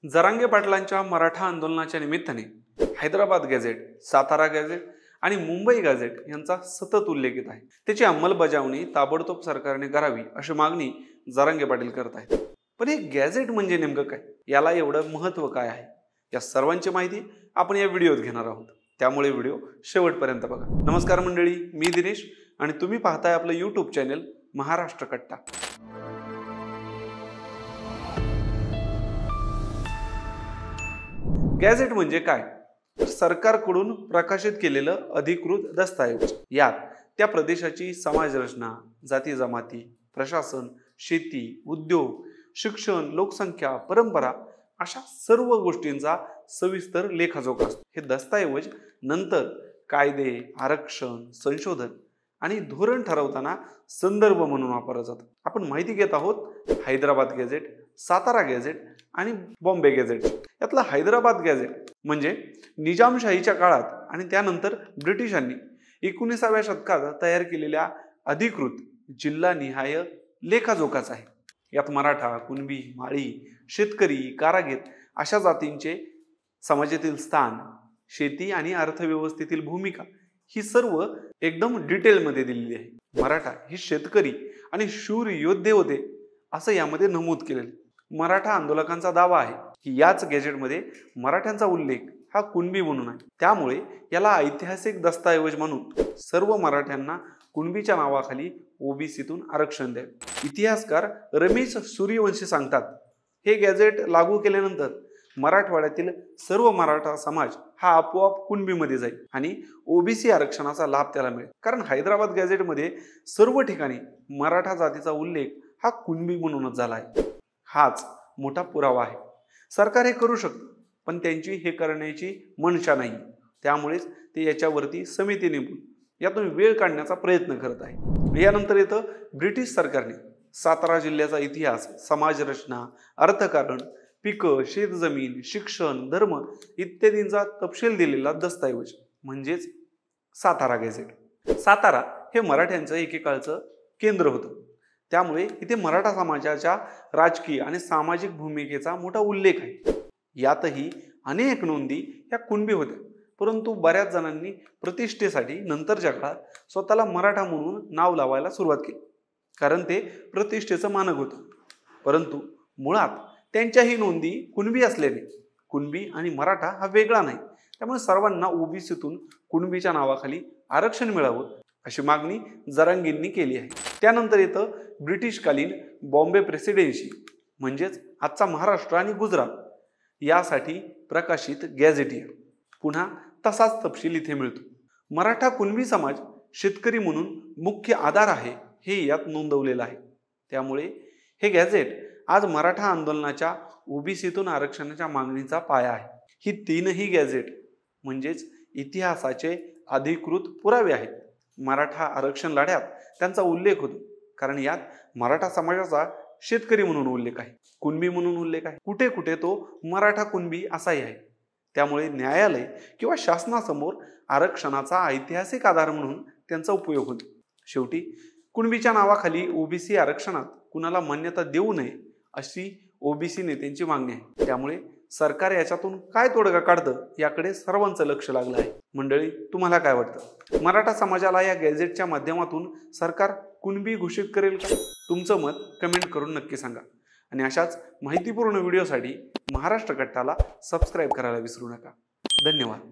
जरांगे पाटलांच्या मराठा आंदोलनाच्या निमित्ताने हैदराबाद गॅझेट, सातारा गॅझेट आणि मुंबई गॅझेट यांचा सतत उल्लेख येत आहे। त्याची अंमलबजावणी ताबडतोब सरकारने करावी अशी मागणी जरांगे पाटील करत आहेत। पण हे गॅझेट म्हणजे नेमकं काय, याला एवढं महत्त्व काय आहे, या सर्वांची माहिती आपण या व्हिडिओत घेणार आहोत। त्यामुळे व्हिडिओ शेवटपर्यंत बघा। नमस्कार मंडळी, मी दिनेश आणि तुम्ही पाहताय आपलं YouTube चॅनल महाराष्ट्र कट्टा। गॅझेट म्हणजे काय? सरकारकडून प्रकाशित केलेलं अधिकृत दस्तऐवज। यात त्या प्रदेशाची समाज रचना, जाती जमाती, प्रशासन, शेती, उद्योग, शिक्षण, लोकसंख्या, परंपरा अशा सर्व गोष्टींचा सविस्तर लेखाजोखा असतो। हे दस्तऐवज नंतर कायदे, आरक्षण, संशोधन आणि धोरण ठरवताना संदर्भ म्हणून वापरलं जातं। आपण माहिती घेत आहोत हैदराबाद गॅझेट, सातारा गॅझेट आणि बॉम्बे गॅझेट। यातला हैदराबाद गॅझेट म्हणजे निजामशाहीच्या काळात आणि त्यानंतर ब्रिटिशांनी 19व्या शतकात तयार केलेल्या अधिकृत जिल्हानिहाय लेखाजोखाच आहे। यात मराठा, कुणबी, माळी, शेतकरी, कारागीर अशा जातींचे समाजातील स्थान, शेती आणि अर्थव्यवस्थेतील भूमिका ही सर्व एकदम डिटेलमध्ये दिलेली आहे। मराठा हे शेतकरी आणि शूर योद्धे होते असं यामध्ये नमूद केलेलं। मराठा आंदोलकांचा दावा आहे की याच गॅझेटमध्ये मराठ्यांचा उल्लेख हा कुणबी म्हणून आहे, त्यामुळे याला ऐतिहासिक दस्तऐवज म्हणून सर्व मराठ्यांना कुणबीच्या नावाखाली ओबीसीतून आरक्षण द्यावे। इतिहासकार रमेश सूर्यवंशी सांगतात, हे गॅझेट लागू केल्यानंतर मराठवाड्यातील सर्व मराठा समाज हा आपोआप कुणबीमध्ये जाईल आणि ओबीसी आरक्षणाचा लाभ त्याला मिळेल। कारण हैदराबाद गॅझेटमध्ये सर्व ठिकाणी मराठा जातीचा उल्लेख हा कुणबी म्हणूनच झाला आहे। हाच मोठा पुरावा आहे। सरकार हे करू शकतं, पण त्यांची हे करण्याची मनशा नाही। त्यामुळेच ते याच्यावरती समिती नेमून यातून वेळ काढण्याचा प्रयत्न करत आहे। यानंतर येतं ब्रिटिश सरकारने सातारा जिल्ह्याचा इतिहास, समाज रचना, अर्थकारण, पिकं, शेतजमीन, शिक्षण, धर्म इत्यादींचा तपशील दिलेला दस्तऐवज म्हणजेच सातारा गॅझेट। सातारा हे मराठ्यांचं एकेकाळचं केंद्र होतं, त्यामुळे इथे मराठा समाजाच्या राजकीय आणि सामाजिक भूमिकेचा मोठा उल्लेख आहे। यातही अनेक नोंदी या कुणबी होत्या, परंतु बऱ्याच जणांनी प्रतिष्ठेसाठी नंतरच्या काळात स्वतःला मराठा म्हणून नाव लावायला सुरुवात केली, कारण ते प्रतिष्ठेचं मानक होतं। परंतु मुळात त्यांच्याही नोंदी कुणबी असल्याने कुणबी आणि मराठा हा वेगळा नाही, त्यामुळे सर्वांना ओबीसीतून कुणबीच्या नावाखाली आरक्षण मिळावं अशी मागणी जरांगेंनी केली आहे। त्यानंतर येतं ब्रिटिशकालीन बॉम्बे प्रेसिडेन्सी म्हणजेच आजचा महाराष्ट्र आणि गुजरात यासाठी प्रकाशित गॅझेटियर। पुन्हा तसाच तपशील इथे मिळतो। मराठा कुणबी समाज शेतकरी म्हणून मुख्य आधार आहे हे यात नोंदवलेलं आहे। त्यामुळे हे गॅझेट आज मराठा आंदोलनाच्या ओबीसीतून आरक्षणाच्या मागणीचा पाया आहे। ही तीनही गॅझेट म्हणजेच इतिहासाचे अधिकृत पुरावे आहेत। मराठा आरक्षण लढ्यात त्यांचा उल्लेख होतो, कारण यात मराठा समाजाचा शेतकरी म्हणून उल्लेख आहे, कुणबी म्हणून उल्लेख आहे, कुठे कुठे तो मराठा कुणबी असाही आहे। त्यामुळे न्यायालय किंवा शासनासमोर आरक्षणाचा ऐतिहासिक आधार म्हणून त्यांचा उपयोग होतो। शेवटी कुणबीच्या नावाखाली ओबीसी आरक्षणात कुणाला मान्यता देऊ नये अशी ओबीसी नेत्यांची मागणी आहे। त्यामुळे सरकार याच्यातून काय तोडगा काढतं याकडे सर्वांचं लक्ष लागलं आहे। मंडळी, तुम्हाला काय वाटतं? मराठा समाजाला या गॅझेटच्या माध्यमातून सरकार कुणबी घोषित करेल का? तुमचं मत कमेंट करून नक्की सांगा आणि अशाच माहितीपूर्ण व्हिडिओसाठी महाराष्ट्र कट्टाला सबस्क्राईब करायला विसरू नका। धन्यवाद।